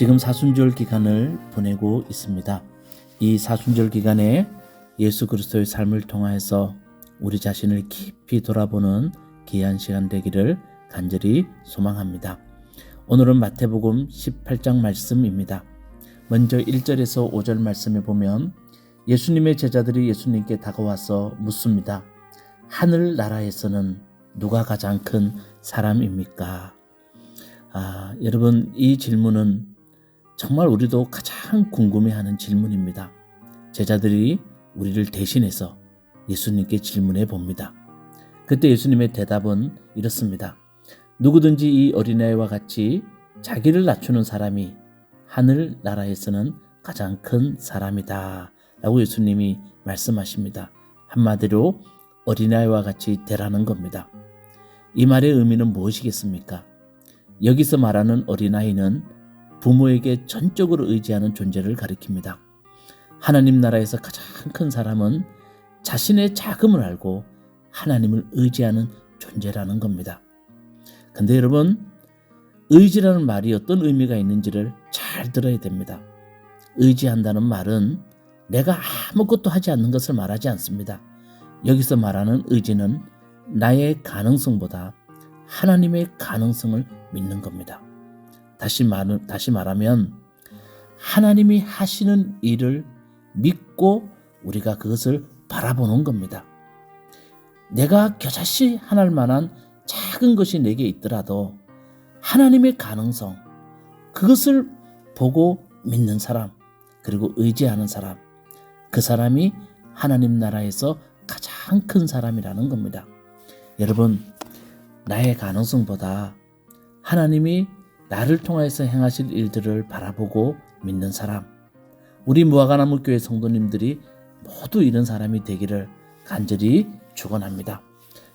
지금 사순절 기간을 보내고 있습니다. 이 사순절 기간에 예수 그리스도의 삶을 통하여서 우리 자신을 깊이 돌아보는 귀한 시간 되기를 간절히 소망합니다. 오늘은 마태복음 18장 말씀입니다. 먼저 1절에서 5절 말씀에 보면 예수님의 제자들이 예수님께 다가와서 묻습니다. 하늘 나라에서는 누가 가장 큰 사람입니까? 여러분, 이 질문은 정말 우리도 가장 궁금해하는 질문입니다. 제자들이 우리를 대신해서 예수님께 질문해 봅니다. 그때 예수님의 대답은 이렇습니다. 누구든지 이 어린아이와 같이 자기를 낮추는 사람이 하늘 나라에서는 가장 큰 사람이다 라고 예수님이 말씀하십니다. 한마디로 어린아이와 같이 되라는 겁니다. 이 말의 의미는 무엇이겠습니까? 여기서 말하는 어린아이는 부모에게 전적으로 의지하는 존재를 가리킵니다. 하나님 나라에서 가장 큰 사람은 자신의 자금을 알고 하나님을 의지하는 존재라는 겁니다. 근데 여러분, 의지라는 말이 어떤 의미가 있는지를 잘 들어야 됩니다. 의지한다는 말은 내가 아무것도 하지 않는 것을 말하지 않습니다. 여기서 말하는 의지는 나의 가능성보다 하나님의 가능성을 믿는 겁니다. 다시 말하면 하나님이 하시는 일을 믿고 우리가 그것을 바라보는 겁니다. 내가 겨자씨 하나할 만한 작은 것이 내게 있더라도 하나님의 가능성, 그것을 보고 믿는 사람, 그리고 의지하는 사람, 그 사람이 하나님 나라에서 가장 큰 사람이라는 겁니다. 여러분, 나의 가능성보다 하나님이 나를 통해서 행하실 일들을 바라보고 믿는 사람, 우리 무화과나무 교회 성도님들이 모두 이런 사람이 되기를 간절히 축원합니다.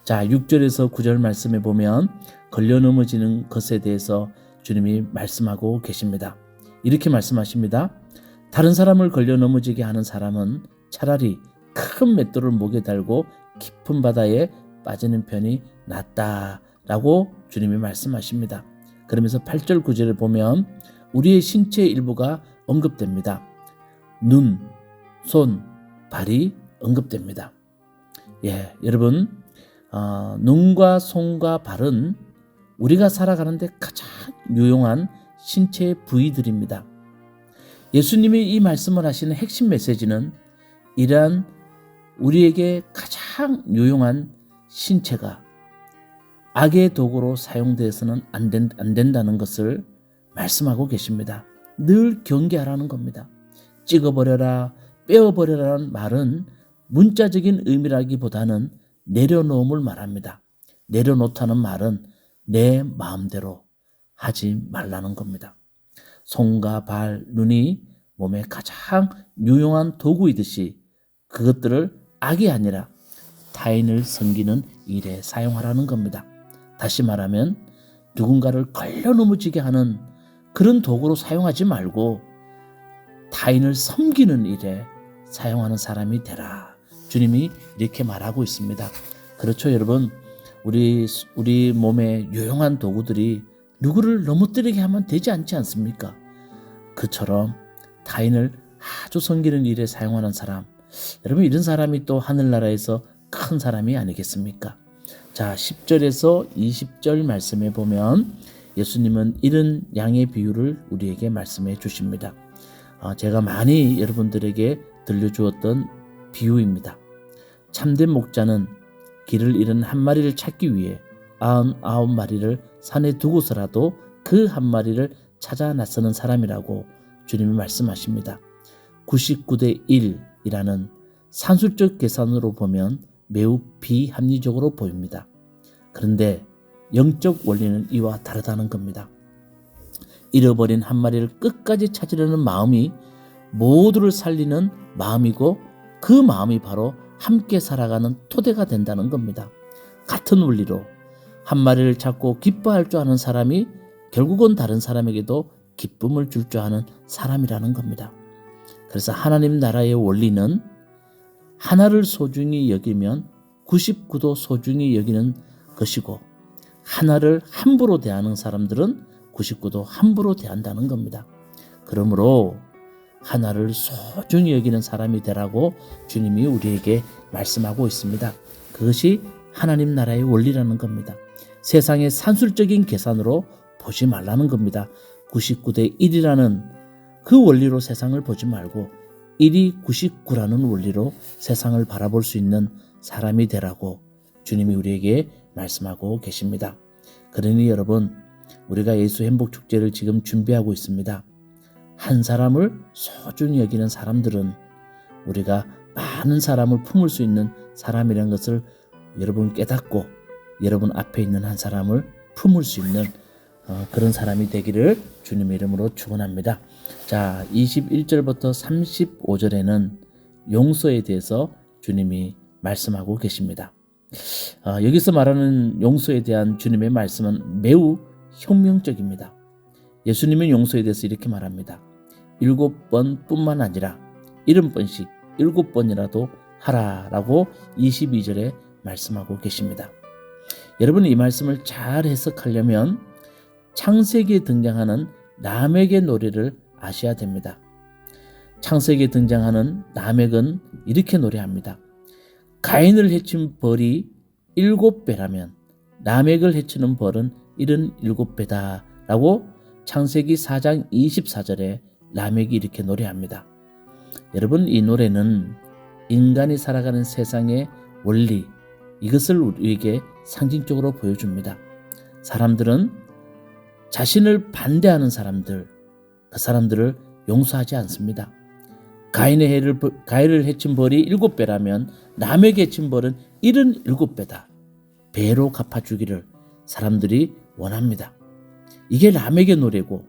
자, 6절에서 9절 말씀에 보면 걸려 넘어지는 것에 대해서 주님이 말씀하고 계십니다. 이렇게 말씀하십니다. 다른 사람을 걸려 넘어지게 하는 사람은 차라리 큰 맷돌을 목에 달고 깊은 바다에 빠지는 편이 낫다라고 주님이 말씀하십니다. 그러면서 8절 9절을 보면 우리의 신체의 일부가 언급됩니다. 눈, 손, 발이 언급됩니다. 여러분, 눈과 손과 발은 우리가 살아가는데 가장 유용한 신체의 부위들입니다. 예수님이 이 말씀을 하시는 핵심 메시지는 이러한 우리에게 가장 유용한 신체가 악의 도구로 사용되어서는 안 된다는 것을 말씀하고 계십니다. 늘 경계하라는 겁니다. 찍어버려라, 빼어버려라는 말은 문자적인 의미라기보다는 내려놓음을 말합니다. 내려놓다는 말은 내 마음대로 하지 말라는 겁니다. 손과 발, 눈이 몸에 가장 유용한 도구이듯이 그것들을 악이 아니라 타인을 섬기는 일에 사용하라는 겁니다. 다시 말하면 누군가를 걸려 넘어지게 하는 그런 도구로 사용하지 말고 타인을 섬기는 일에 사용하는 사람이 되라. 주님이 이렇게 말하고 있습니다. 그렇죠, 여러분. 우리 몸에 유용한 도구들이 누구를 넘어뜨리게 하면 되지 않지 않습니까? 그처럼 타인을 아주 섬기는 일에 사용하는 사람, 여러분, 이런 사람이 또 하늘나라에서 큰 사람이 아니겠습니까? 자, 10절에서 20절 말씀에 보면 예수님은 이런 양의 비유를 우리에게 말씀해 주십니다. 제가 많이 여러분들에게 들려주었던 비유입니다. 참된 목자는 길을 잃은 한 마리를 찾기 위해 99마리를 산에 두고서라도 그 한 마리를 찾아 나서는 사람이라고 주님이 말씀하십니다. 99대 1이라는 산술적 계산으로 보면 매우 비합리적으로 보입니다. 그런데 영적 원리는 이와 다르다는 겁니다. 잃어버린 한 마리를 끝까지 찾으려는 마음이 모두를 살리는 마음이고 그 마음이 바로 함께 살아가는 토대가 된다는 겁니다. 같은 원리로 한 마리를 찾고 기뻐할 줄 아는 사람이 결국은 다른 사람에게도 기쁨을 줄 줄 아는 사람이라는 겁니다. 그래서 하나님 나라의 원리는 하나를 소중히 여기면 99도 소중히 여기는 것이고 하나를 함부로 대하는 사람들은 99도 함부로 대한다는 겁니다. 그러므로 하나를 소중히 여기는 사람이 되라고 주님이 우리에게 말씀하고 있습니다. 그것이 하나님 나라의 원리라는 겁니다. 세상의 산술적인 계산으로 보지 말라는 겁니다. 99대 1이라는 그 원리로 세상을 보지 말고 1이 99라는 원리로 세상을 바라볼 수 있는 사람이 되라고 주님이 우리에게 말씀하고 계십니다. 그러니 여러분, 우리가 예수 행복축제를 지금 준비하고 있습니다. 한 사람을 소중히 여기는 사람들은 우리가 많은 사람을 품을 수 있는 사람이라는 것을 여러분 깨닫고 여러분 앞에 있는 한 사람을 품을 수 있는 그런 사람이 되기를 주님의 이름으로 축원합니다. 자, 21절부터 35절에는 용서에 대해서 주님이 말씀하고 계십니다. 여기서 말하는 용서에 대한 주님의 말씀은 매우 혁명적입니다. 예수님은 용서에 대해서 이렇게 말합니다. 7번 뿐만 아니라 70번씩 7번이라도 하라라고 22절에 말씀하고 계십니다. 여러분, 이 말씀을 잘 해석하려면 창세기에 등장하는 라멕의 노래를 아셔야 됩니다. 창세기에 등장하는 라멕은 이렇게 노래합니다. 가인을 해친 벌이 7배라면 라멕을 해치는 벌은 77배다 라고 창세기 4장 24절에 라멕이 이렇게 노래합니다. 여러분, 이 노래는 인간이 살아가는 세상의 원리, 이것을 우리에게 상징적으로 보여줍니다. 사람들은 자신을 반대하는 사람들, 그 사람들을 용서하지 않습니다. 가인을 해친 벌이 7배라면 라멕이 해친 벌은 77배다. 배로 갚아주기를 사람들이 원합니다. 이게 라멕의 노래고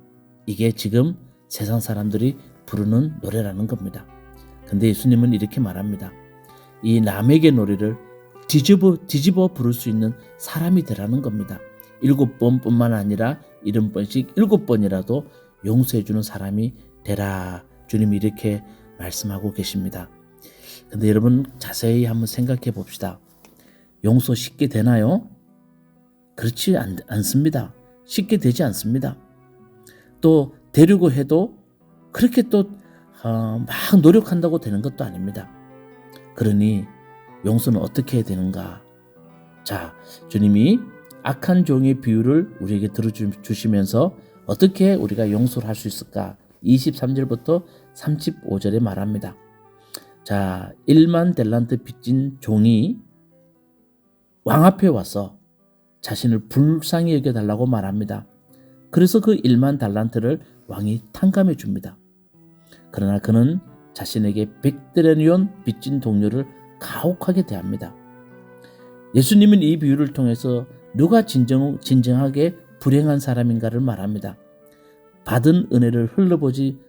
이게 지금 세상 사람들이 부르는 노래라는 겁니다. 근데 예수님은 이렇게 말합니다. 이 라멕의 노래를 뒤집어 부를 수 있는 사람이 되라는 겁니다. 7번뿐만 아니라 70번씩 7번이라도 용서해주는 사람이 되라. 주님이 이렇게 말씀하고 계십니다. 근데 여러분, 자세히 한번 생각해 봅시다. 용서 쉽게 되나요? 그렇지 않습니다. 쉽게 되지 않습니다. 또 되려고 해도 그렇게 또 막 노력한다고 되는 것도 아닙니다. 그러니 용서는 어떻게 해야 되는가? 자, 주님이 악한 종의 비유를 우리에게 들어주시면서 어떻게 우리가 용서를 할 수 있을까? 23절부터 35절에 말합니다. 자, 1만 달란트 빚진 종이 왕 앞에 와서 자신을 불쌍히 여겨달라고 말합니다. 그래서 그 1만 달란트를 왕이 탕감해 줍니다. 그러나 그는 자신에게 100데나리온 빚진 동료를 가혹하게 대합니다. 예수님은 이 비유를 통해서 누가 진정하게 불행한 사람인가를 말합니다. 받은 은혜를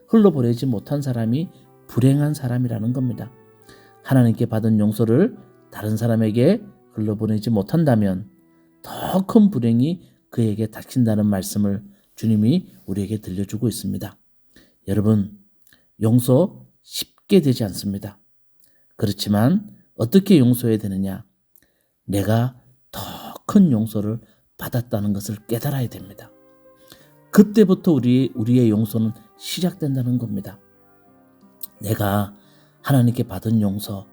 흘러보내지 못한 사람이 불행한 사람이라는 겁니다. 하나님께 받은 용서를 다른 사람에게 흘러보내지 못한다면 더 큰 불행이 그에게 닥친다는 말씀을 주님이 우리에게 들려주고 있습니다. 여러분, 용서 쉽게 되지 않습니다. 그렇지만 어떻게 용서해야 되느냐? 내가 더 큰 용서를 받았다는 것을 깨달아야 됩니다. 그때부터 우리의 용서는 시작된다는 겁니다. 내가 하나님께 받은 용서,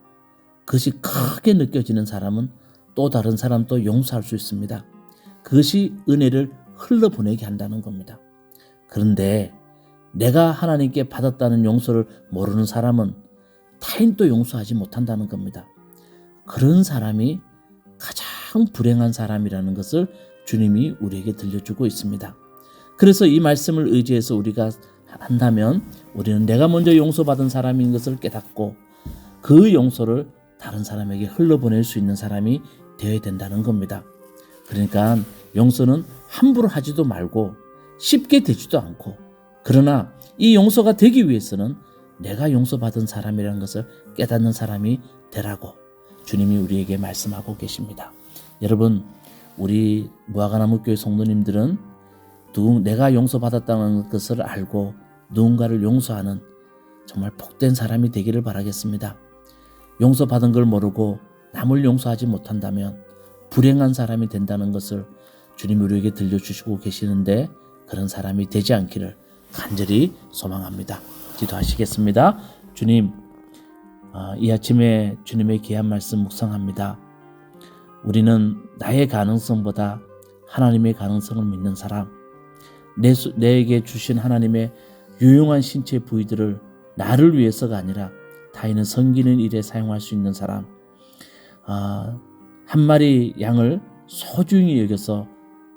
그것이 크게 느껴지는 사람은 또 다른 사람도 용서할 수 있습니다. 그것이 은혜를 흘러보내게 한다는 겁니다. 그런데 내가 하나님께 받았다는 용서를 모르는 사람은 타인도 용서하지 못한다는 겁니다. 그런 사람이 가장 불행한 사람이라는 것을 주님이 우리에게 들려주고 있습니다. 그래서 이 말씀을 의지해서 우리가 한다면 우리는 내가 먼저 용서받은 사람인 것을 깨닫고 그 용서를 다른 사람에게 흘러보낼 수 있는 사람이 되어야 된다는 겁니다. 그러니까 용서는 함부로 하지도 말고 쉽게 되지도 않고, 그러나 이 용서가 되기 위해서는 내가 용서받은 사람이라는 것을 깨닫는 사람이 되라고 주님이 우리에게 말씀하고 계십니다. 여러분, 우리 무화과나무교회 성도님들은 내가 용서받았다는 것을 알고 누군가를 용서하는 정말 복된 사람이 되기를 바라겠습니다. 용서받은 걸 모르고 남을 용서하지 못한다면 불행한 사람이 된다는 것을 주님이 우리에게 들려주시고 계시는데, 그런 사람이 되지 않기를 간절히 소망합니다. 기도하시겠습니다. 주님, 이 아침에 주님의 귀한 말씀 묵상합니다. 우리는 나의 가능성보다 하나님의 가능성을 믿는 사람, 내게 주신 하나님의 유용한 신체 부위들을 나를 위해서가 아니라 타인을 섬기는 일에 사용할 수 있는 사람, 한 마리 양을 소중히 여겨서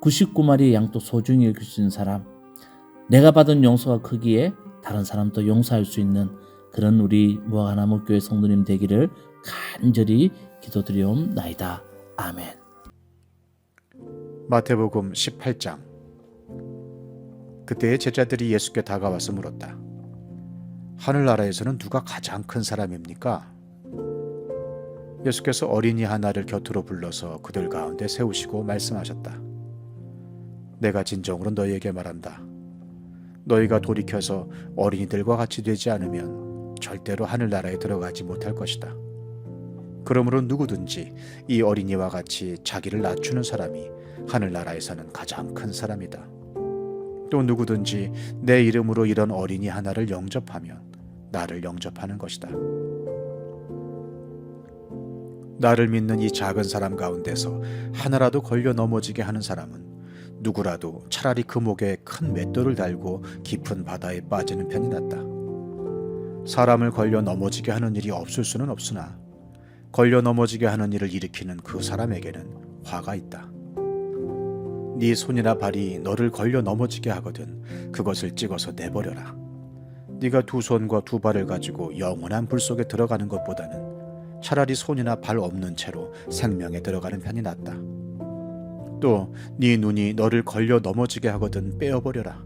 99마리의 양도 소중히 여길 수 있는 사람, 내가 받은 용서가 크기에 다른 사람도 용서할 수 있는 그런 우리 무화과나무교회 성도님 되기를 간절히 기도드리옵나이다. 아멘. 마태복음 18장. 그때의 제자들이 예수께 다가와서 물었다. 하늘나라에서는 누가 가장 큰 사람입니까? 예수께서 어린이 하나를 곁으로 불러서 그들 가운데 세우시고 말씀하셨다. 내가 진정으로 너희에게 말한다. 너희가 돌이켜서 어린이들과 같이 되지 않으면 절대로 하늘나라에 들어가지 못할 것이다. 그러므로 누구든지 이 어린이와 같이 자기를 낮추는 사람이 하늘나라에서는 가장 큰 사람이다. 또 누구든지 내 이름으로 이런 어린이 하나를 영접하면 나를 영접하는 것이다. 나를 믿는 이 작은 사람 가운데서 하나라도 걸려 넘어지게 하는 사람은 누구라도 차라리 그 목에 큰 맷돌을 달고 깊은 바다에 빠지는 편이 낫다. 사람을 걸려 넘어지게 하는 일이 없을 수는 없으나 걸려 넘어지게 하는 일을 일으키는 그 사람에게는 화가 있다. 네 손이나 발이 너를 걸려 넘어지게 하거든 그것을 찍어서 내버려라. 네가 두 손과 두 발을 가지고 영원한 불 속에 들어가는 것보다는 차라리 손이나 발 없는 채로 생명에 들어가는 편이 낫다. 또 네 눈이 너를 걸려 넘어지게 하거든 빼어버려라.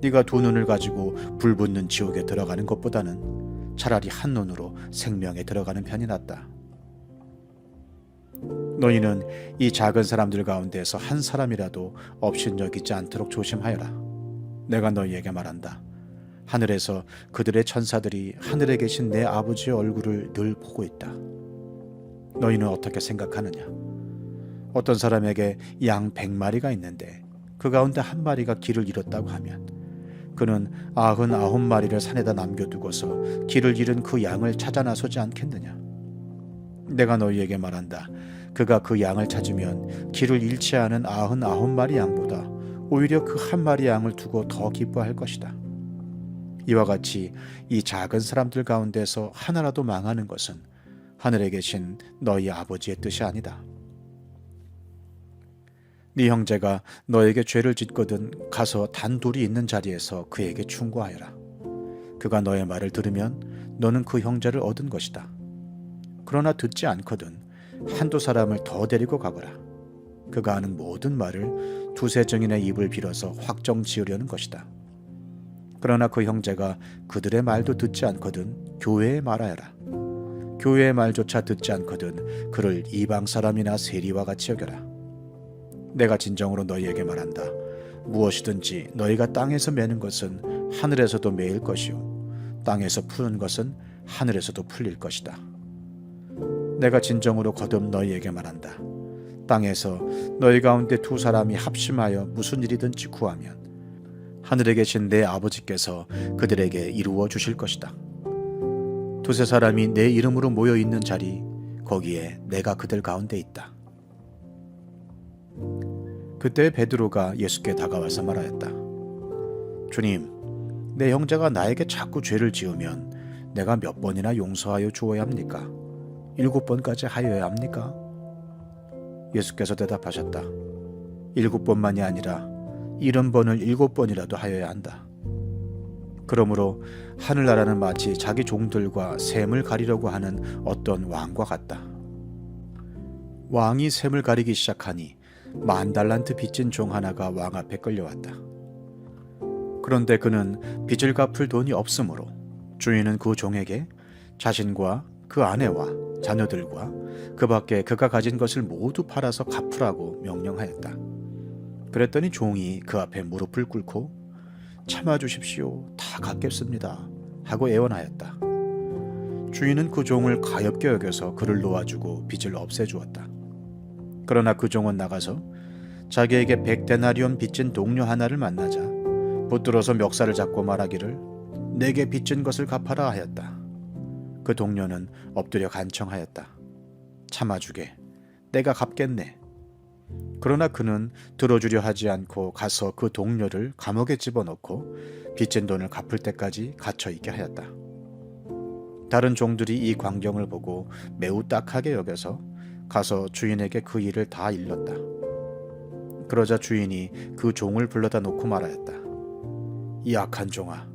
네가 두 눈을 가지고 불 붙는 지옥에 들어가는 것보다는 차라리 한 눈으로 생명에 들어가는 편이 낫다. 너희는 이 작은 사람들 가운데서 한 사람이라도 업신여기지 않도록 조심하여라. 내가 너희에게 말한다. 하늘에서 그들의 천사들이 하늘에 계신 내 아버지의 얼굴을 늘 보고 있다. 너희는 어떻게 생각하느냐? 어떤 사람에게 양 100마리가 있는데 그 가운데 한 마리가 길을 잃었다고 하면 그는 99마리를 산에다 남겨두고서 길을 잃은 그 양을 찾아 나서지 않겠느냐? 내가 너희에게 말한다. 그가 그 양을 찾으면 길을 잃지 않은 99마리 양보다 오히려 그 한 마리 양을 두고 더 기뻐할 것이다. 이와 같이 이 작은 사람들 가운데서 하나라도 망하는 것은 하늘에 계신 너희 아버지의 뜻이 아니다. 네 형제가 너에게 죄를 짓거든 가서 단둘이 있는 자리에서 그에게 충고하여라. 그가 너의 말을 들으면 너는 그 형제를 얻은 것이다. 그러나 듣지 않거든 한두 사람을 더 데리고 가거라. 그가 하는 모든 말을 두세 정인의 입을 빌어서 확정 지으려는 것이다. 그러나 그 형제가 그들의 말도 듣지 않거든 교회에 말하여라. 교회의 말조차 듣지 않거든 그를 이방 사람이나 세리와 같이 여겨라. 내가 진정으로 너희에게 말한다. 무엇이든지 너희가 땅에서 매는 것은 하늘에서도 매일 것이요 땅에서 푸는 것은 하늘에서도 풀릴 것이다. 내가 진정으로 거듭 너희에게 말한다. 땅에서 너희 가운데 두 사람이 합심하여 무슨 일이든지 구하면 하늘에 계신 내 아버지께서 그들에게 이루어 주실 것이다. 두세 사람이 내 이름으로 모여 있는 자리 거기에 내가 그들 가운데 있다. 그때 베드로가 예수께 다가와서 말하였다. 주님, 내 형제가 나에게 자꾸 죄를 지으면 내가 몇 번이나 용서하여 주어야 합니까? 7번까지 하여야 합니까? 예수께서 대답하셨다. 7번만이 아니라 70번을 7번이라도 하여야 한다. 그러므로 하늘나라는 마치 자기 종들과 샘을 가리려고 하는 어떤 왕과 같다. 왕이 샘을 가리기 시작하니 10,000달란트 빚진 종 하나가 왕 앞에 끌려왔다. 그런데 그는 빚을 갚을 돈이 없으므로 주인은 그 종에게 자신과 그 아내와 자녀들과 그 밖에 그가 가진 것을 모두 팔아서 갚으라고 명령하였다. 그랬더니 종이 그 앞에 무릎을 꿇고 참아주십시오. 다 갚겠습니다. 하고 애원하였다. 주인은 그 종을 가엾게 여겨서 그를 놓아주고 빚을 없애주었다. 그러나 그 종은 나가서 자기에게 100데나리온 빚진 동료 하나를 만나자 붙들어서 멱살을 잡고 말하기를 내게 빚진 것을 갚아라 하였다. 그 동료는 엎드려 간청하였다. 참아주게, 내가 갚겠네. 그러나 그는 들어주려 하지 않고 가서 그 동료를 감옥에 집어넣고 빚진 돈을 갚을 때까지 갇혀있게 하였다. 다른 종들이 이 광경을 보고 매우 딱하게 여겨서 가서 주인에게 그 일을 다 일렀다. 그러자 주인이 그 종을 불러다 놓고 말하였다. 이 악한 종아,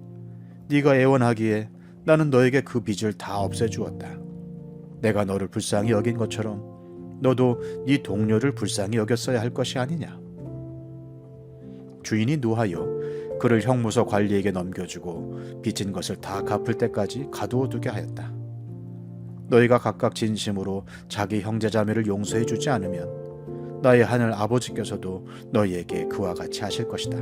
네가 애원하기에 나는 너에게 그 빚을 다 없애주었다. 내가 너를 불쌍히 여긴 것처럼 너도 네 동료를 불쌍히 여겼어야 할 것이 아니냐. 주인이 노하여 그를 형무소 관리에게 넘겨주고 빚진 것을 다 갚을 때까지 가두어 두게 하였다. 너희가 각각 진심으로 자기 형제자매를 용서해 주지 않으면 나의 하늘 아버지께서도 너희에게 그와 같이 하실 것이다.